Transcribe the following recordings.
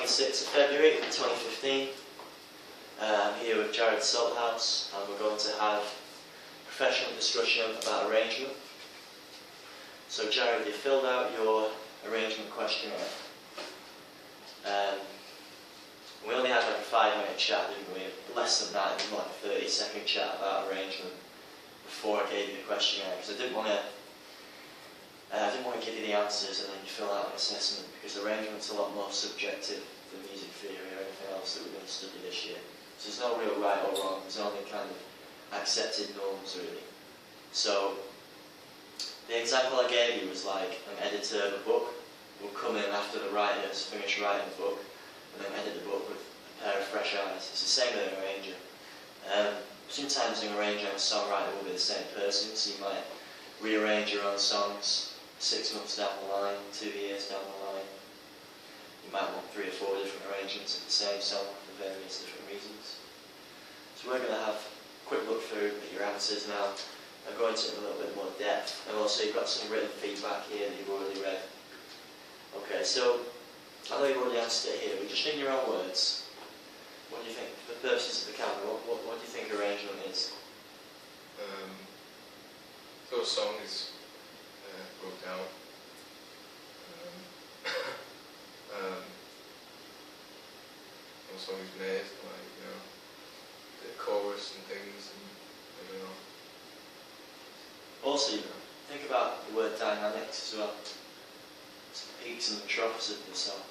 26th of February 2015. I'm here with Jarad Salthouse, and we're going to have a professional discussion about arrangement. So Jarad, you filled out your arrangement questionnaire. We only had like a 5-minute chat, didn't we? Less than that, it was like a 30-second chat about arrangement before I gave you the questionnaire, because I didn't want to give you the answers and then you fill out an assessment, because arrangement's a lot more subjective than music theory or anything else that we're going to study this year. So there's no real right or wrong, there's only kind of accepted norms really. So the example I gave you was like an editor of a book will come in after the writers finish writing the book and then edit the book with a pair of fresh eyes. It's the same with an arranger. Sometimes an arranger and a songwriter will be the same person, so you might rearrange your own songs 6 months down the line, 2 years down the line. You might want 3 or 4 different arrangements of the same song for various different reasons. So we're going to have a quick look through at your answers now. I'll go into it in a little bit more depth, and also you've got some written feedback here that you've already read. Okay, so I know you've already answered it here, but just in your own words, what do you think, for the purposes of the camera, what do you think arrangement is? So a song is wrote down. A song is made, like, you know, the chorus and things, and I don't know. Also, think about the word dynamics as well. It's the peaks and the troughs of the song.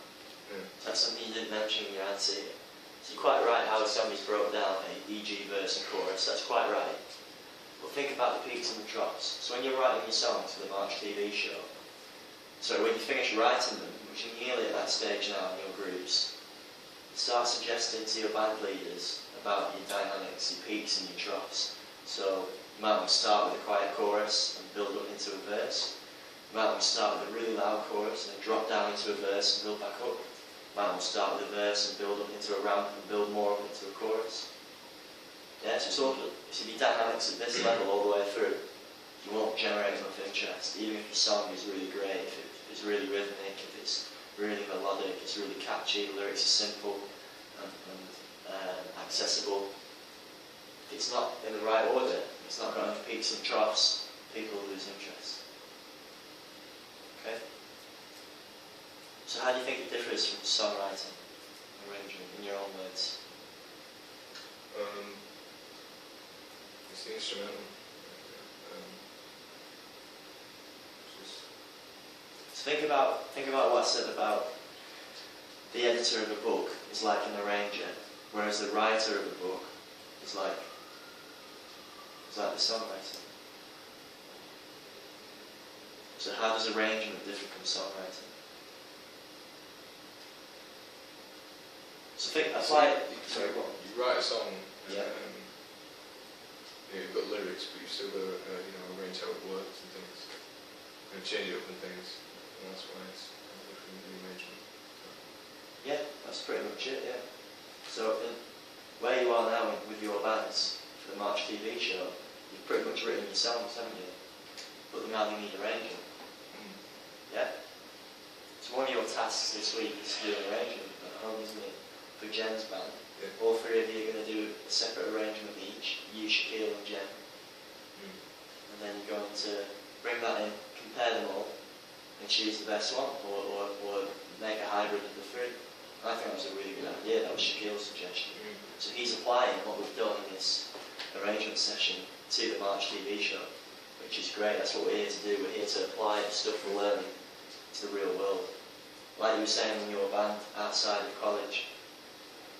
Yeah. So that's something you didn't mention in your answer here. So you're quite right how a song is broken down, e.g. verse and chorus, that's quite right. But think about the peaks and the troughs. So when you're writing your songs for the March TV show, so when you finish writing them, which you're nearly at that stage now in your groups, start suggesting to your band leaders about your dynamics, your peaks and your troughs. So you might want to start with a quiet chorus and build up into a verse. You might want to start with a really loud chorus and then drop down into a verse and build back up. You might want to start with a verse and build up into a ramp and build more up into a chorus. Yeah, so it's all, if you dynamics at this level all the way through, you won't generate enough interest, even if your song is really great, if it's really rhythmic, if it's really melodic, it's really catchy, the lyrics are simple and accessible. If it's not in the right order, it's not got enough peaks and troughs, people lose interest. Okay? So how do you think it differs from songwriting, arrangement, in your own words? It's the instrumental. So think about what I said about the editor of a book is like an arranger, whereas the writer of a book is like the songwriter. So how does arrangement differ from songwriting? So sorry, what? You write a song. Yeah. You've got lyrics, but you've still got to arrange how it works and things, and change it up and things. And that's why it's different in the arrangement. Yeah, that's pretty much it. Yeah. So where you are now with your bands for the March TV show, you've pretty much written your songs, haven't you? But now you need arranging. Yeah. So one of your tasks this week is to do an arrangement at home, isn't it? For Jen's band. Yeah. All 3 of you are going to do a separate arrangement each, you, Shaquille and Jen. And then you're going to bring that in, compare them all, and choose the best one, or make a hybrid of the 3. I think that was a really good idea. That was Shaquille's suggestion. So he's applying what we've done in this arrangement session to the March TV show, which is great. That's what we're here to do. We're here to apply the stuff we're learning to the real world. Like you were saying in your band outside of college,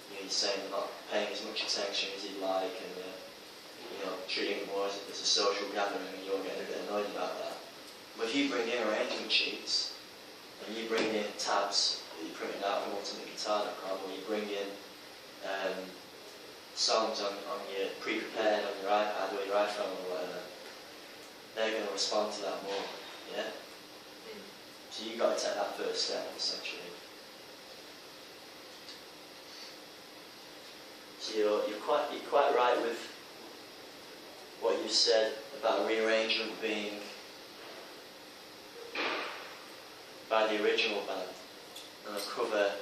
you're saying you're not paying as much attention as you'd like, and treating it more as a social gathering, and you're getting a bit annoyed about that. But if you bring in arrangement sheets, and you bring in tabs that you printed out from ultimateguitar.com, or you bring in songs on your pre-prepared on your iPad or your iPhone or whatever, they're going to respond to that more. Yeah. So you've got to take that first step, essentially. So you're quite right with what you said about rearrangement being by the original band, and a cover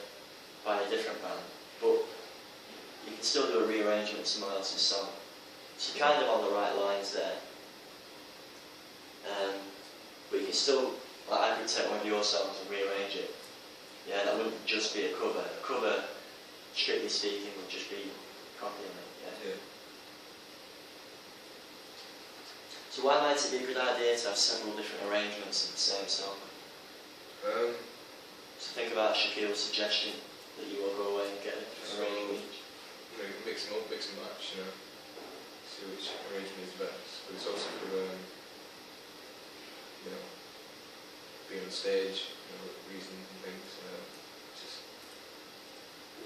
by a different band, but you can still do a rearrangement of someone else's song. So you're kind of on the right lines there. But you can still, like I could take one of your songs and rearrange it. Yeah, that wouldn't just be a cover. A cover, strictly speaking, would just be copying it. Yeah. So why might it be a good idea to have several different arrangements of the same song? So think about Shaquille's suggestion that you will go away and get a different arrangement each. You know, mix them up, mix and match, you know. See which arrangement is best. But it's also for, you know, being on stage, you know, reason and things. Just,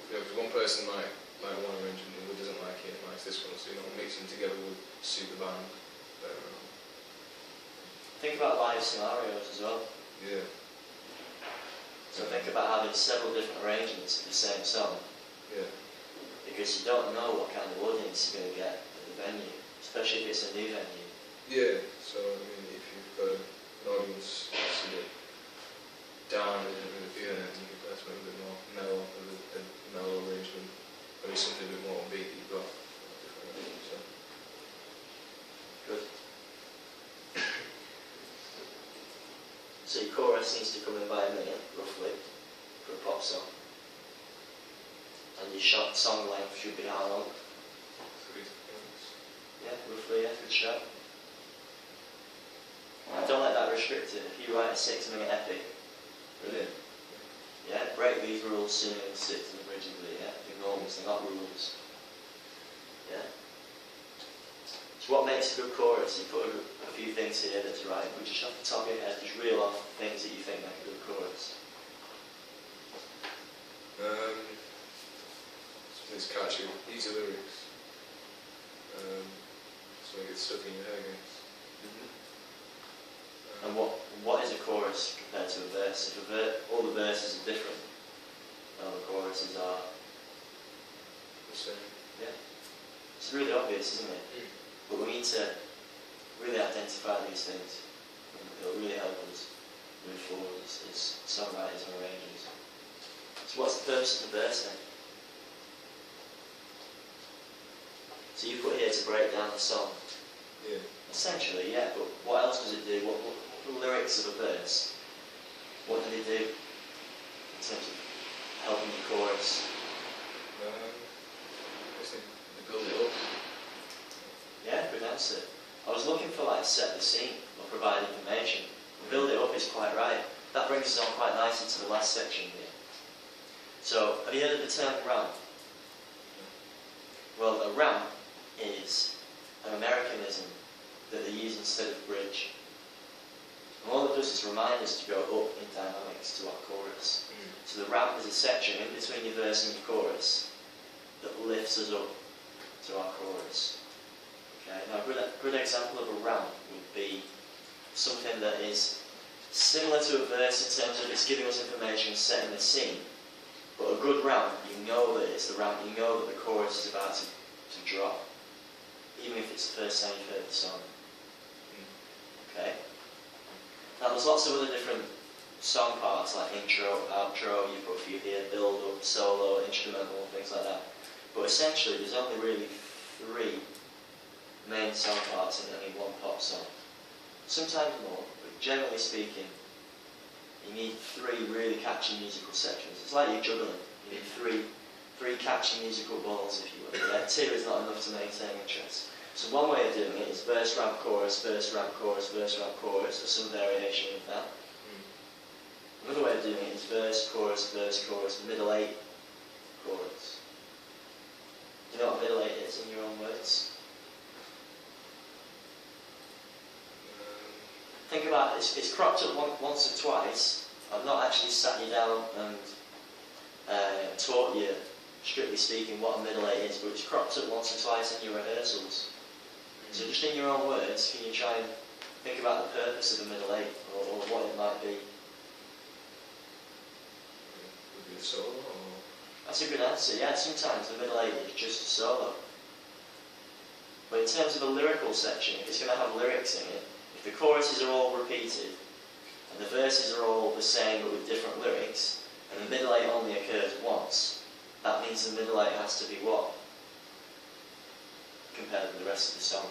you know, because one person might like one arrangement, the other doesn't like it, likes this one, so you know, mixing together would suit the band better. Think about live scenarios as well. Yeah. So think about having several different arrangements of the same song. Yeah. Because you don't know what kind of audience you're going to get at the venue, especially if it's a new venue. Yeah, so I mean, if you've got an audience that's a bit down and you can play something a bit more mellow, a mellow arrangement, maybe something a bit more upbeat that you've got. So. Good. So your chorus needs to come in by a minute, roughly, for a pop song. And your song length should be how long? 3 minutes. Yeah, roughly, yeah, good shot. Don't let that restrict it. If you write a 6-minute epic, brilliant. Yeah, break these rules sooner than stick to the rigidly, yeah. Ignore them, they're not rules. Yeah. So what makes a good chorus? You put a few things here that's right, but just off the top of your head, just reel off things that you think make a good chorus. Something's catchy, easy lyrics. So it gets stuck in your head, I guess. And what is a chorus compared to a verse? If all the verses are different, all the choruses are the same. Yeah. It's really obvious, isn't it? But we need to really identify these things. It'll really help us move forward as songwriters and arrangers. So what's the purpose of the verse then? So you put here to break down the song. Yeah. Essentially, yeah, but what else does it do? What the lyrics of a verse, what do they do in terms of helping the chorus? I guess they build it up. Yeah, good answer. I was looking for like set the scene or provide information. Build it up is quite right. That brings us on quite nicely to the last section here. So, have you heard of the term ramp? Well, a ramp is an Americanism that they use instead of bridge. And all it does is remind us to go up in dynamics to our chorus. So the ramp is a section in between your verse and your chorus that lifts us up to our chorus. Okay, now a good example of a ramp would be something that is similar to a verse in terms of it's giving us information, setting the scene. But a good ramp, you know that it's the ramp, you know that the chorus is about to drop, even if it's the first time you've heard the song. Okay? Now there's lots of other different song parts like intro, outro, you put a few here, build up, solo, instrumental, things like that. But essentially there's only really 3 main song parts in any one pop song. Sometimes more, but generally speaking, you need 3 really catchy musical sections. It's like you're juggling. You need 3 catchy musical balls, if you will. Yeah, 2 is not enough to maintain interest. So one way of doing it is verse, ramp, chorus, verse, ramp, chorus, verse, ramp, chorus, or some variation of that. Another way of doing it is verse, chorus, middle 8, chorus. Do you know what middle 8 is in your own words? Think about it, it's cropped up once or twice. I've not actually sat you down and taught you, strictly speaking, what a middle 8 is, but it's cropped up once or twice in your rehearsals. So just in your own words, can you try and think about the purpose of a middle 8, or what it might be? Would it be a solo? Or? That's a good answer, yeah. Sometimes the middle 8 is just a solo. But in terms of a lyrical section, if it's going to have lyrics in it, if the choruses are all repeated, and the verses are all the same but with different lyrics, and the middle eight only occurs once, that means the middle eight has to be what? Compared to the rest of the song.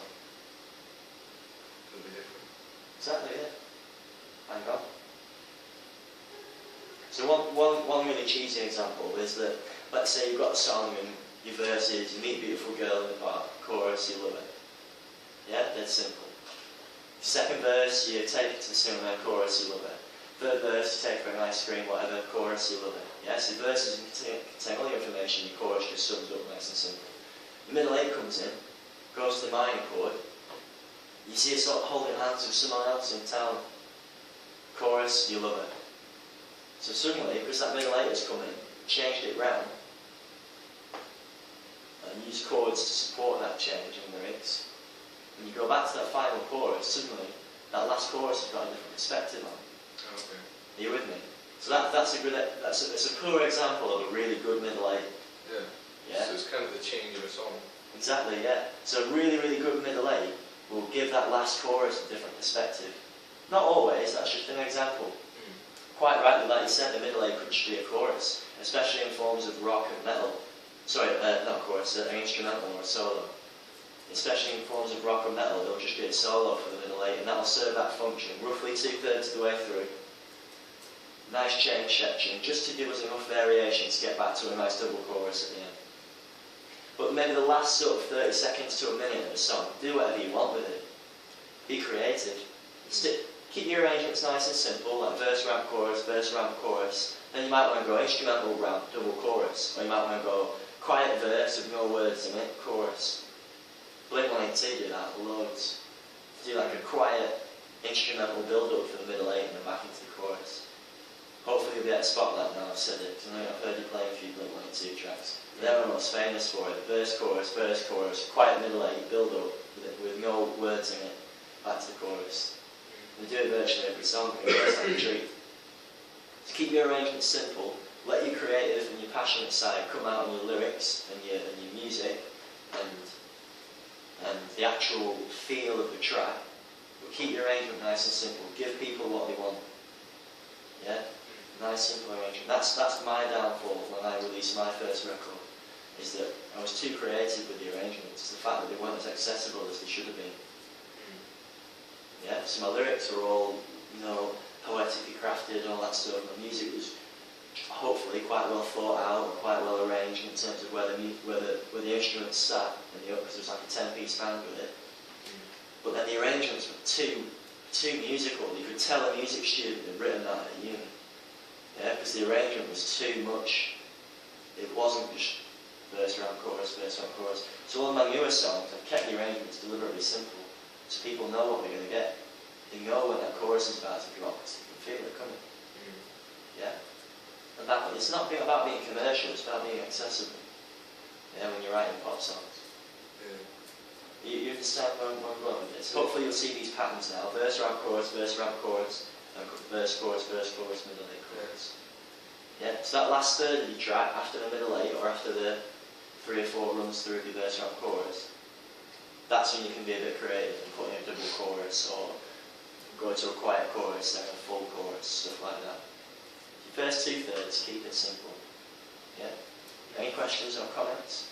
It'll be different. Exactly, yeah. Hang on. So one really cheesy example is that, let's say you've got a song and your verse is, you meet a beautiful girl in the park, chorus, you love it. Yeah, dead simple. Second verse, you take it to the cinema, chorus, you love it. Third verse, you take her an ice cream, whatever, chorus, you love it. Yeah, so the verses contain all the information, your chorus just sums up nice and simple. The middle eight comes in, goes to the minor chord, you see it sort of holding hands with someone else in town, chorus, you love it. So suddenly, because that middle eight has come in, changed it round, and used chords to support that change in lyrics, when you go back to that final chorus, suddenly that last chorus has got a different perspective on. Okay. Are you with me? So that's a poor example of a really good middle eight. Yeah. Yeah. So it's kind of the change of a song. Exactly, yeah. So a really, really good middle eight will give that last chorus a different perspective. Not always, that's just an example. Quite rightly, like you said, the middle eight could just be a chorus, especially in forms of rock and metal. Sorry, not chorus, an instrumental or a solo. Especially in forms of rock and metal, it'll just be a solo for the middle eight, and that'll serve that function roughly 2/3 of the way through. Nice change section, just to give us enough variation to get back to a nice double chorus at the end. But maybe the last sort of 30 seconds to a minute of a song, do whatever you want with it. Be creative. Keep your arrangements nice and simple, like verse, ramp, chorus, verse, ramp, chorus. Then you might want to go instrumental, ramp, double chorus. Or you might want to go quiet verse with no words in it, chorus. Blink-182 do that loads. Do like a quiet instrumental build-up for the middle eight and then back into the chorus. Hopefully you'll be able to spot that now I've said it, because I know I've heard you play a few Blink-182 tracks. They're most famous for it. Verse, chorus, quiet middle eight, build-up with no words in it, back to the chorus. They do it virtually every song, it's like a treat. So keep your arrangements simple, let your creative and your passionate side come out in your lyrics and your music and the actual feel of the track, but keep your arrangement nice and simple. Give people what they want. Yeah? Nice simple arrangement. That's my downfall when I released my first record, is that I was too creative with the arrangements, the fact that they weren't as accessible as they should have been. Yeah, so my lyrics were all, poetically crafted and all that stuff. My music was hopefully quite well thought out and quite well arranged in terms of where the instruments sat, because there was like a 10-piece band with it. But then the arrangements were too musical. You could tell a music student had written that at uni. Yeah, because the arrangement was too much. It wasn't just verse, round, chorus, verse, round, chorus. So all my newer songs, I've kept the arrangements deliberately simple. So people know what they're going to get. They know when that chorus is about to drop, so you can feel it coming. Yeah? And it's not about being commercial, it's about being accessible. Yeah, when you're writing pop songs. Yeah. You understand where I'm going with this? Hopefully you'll see these patterns now. Verse, ramp, chorus, verse, ramp, chorus, verse, chorus, middle eight, chorus. Yeah? So that last third of your track, after the middle eight, or after the 3 or 4 runs through the verse, ramp, chorus, that's when you can be a bit creative and put in a double chorus or go to a quiet chorus, then a full chorus, stuff like that. Your first 2/3, keep it simple. Yeah? Any questions or comments?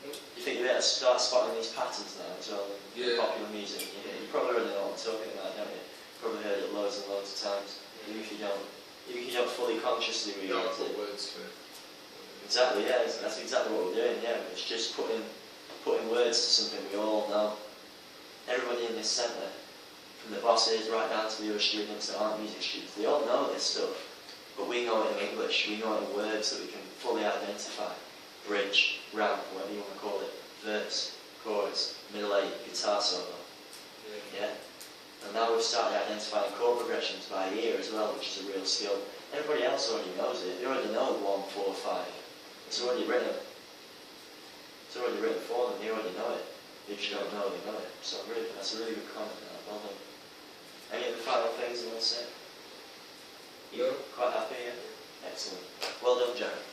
You think you'll be able to start spotting these patterns now as well in popular music? You probably already know what I'm talking about, don't you? You've probably heard it loads and loads of times, even if you don't fully consciously realise it. Words to it. Exactly, yeah, that's exactly what we're doing, yeah. It's just putting words to something we all know. Everybody in this centre, from the bosses right down to the other students that aren't music students, they all know this stuff. But we know it in English, we know it in words that we can fully identify. Bridge, ramp, whatever you want to call it, verse, chorus, middle eight, guitar solo. Yeah? And now we've started identifying chord progressions by ear as well, which is a real skill. Everybody else already knows it. They already know 1, 4, 5. It's already written. It's already written for them, they already know it. They just don't know they know it. So that's a really good comment. Well done. Any other final things you want to say? You quite happy, yeah? Excellent. Well done, Jarad.